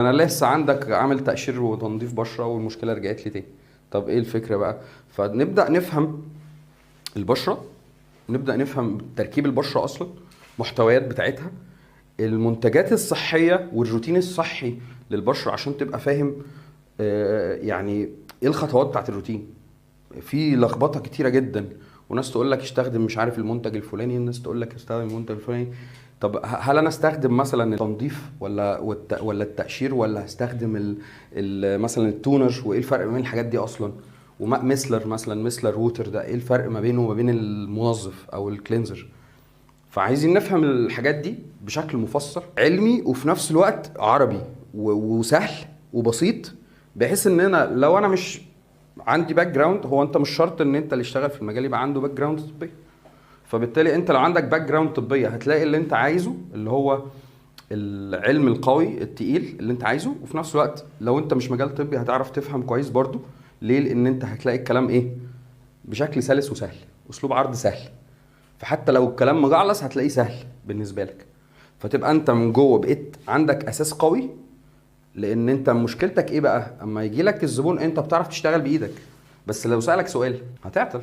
انا لسه عندك عامل تقشير وتنظيف بشره والمشكله رجعت لي تاني. طب ايه الفكره بقى؟ فنبدا نفهم البشره، نبدا نفهم تركيب البشره اصلا، محتويات بتاعتها، المنتجات الصحيه والروتين الصحي للبشره عشان تبقى فاهم. يعني ايه الخطوات بتاعت الروتين؟ في لخبطه كتيره جدا، وناس تقول لك استخدم مش عارف المنتج الفلاني، الناس تقول لك استخدم المنتج الفلاني. طب هل انا استخدم مثلا التنظيف ولا التقشير، ولا هستخدم مثلا التونر؟ وايه الفرق بين الحاجات دي اصلا؟ وميسلر مثلا، ميسلر ووتر ده ايه الفرق ما بينه وما بين المنظف او الكلينزر؟ فعايزين نفهم الحاجات دي بشكل مفصل علمي، وفي نفس الوقت عربي وسهل وبسيط، بحيث ان انا لو انا مش عندي باك جراوند، هو انت مش شرط ان انت اللي اشتغل في المجال يبقى عنده باك جراوند طبي. فبالتالي انت لو عندك باك جراوند طبيه هتلاقي اللي انت عايزه، اللي هو العلم القوي التقيل اللي انت عايزه. وفي نفس الوقت لو انت مش مجال طبي هتعرف تفهم كويس برضو. ليه؟ لان انت هتلاقي الكلام ايه؟ بشكل سلس وسهل، اسلوب عرض سهل. فحتى لو الكلام مجعلص هتلاقيه سهل بالنسبه لك. فتبقى انت من جوه بقيت عندك اساس قوي. لان انت مشكلتك ايه بقى؟ اما يجي لك الزبون انت بتعرف تشتغل بايدك، بس لو سالك سؤال هتعطل.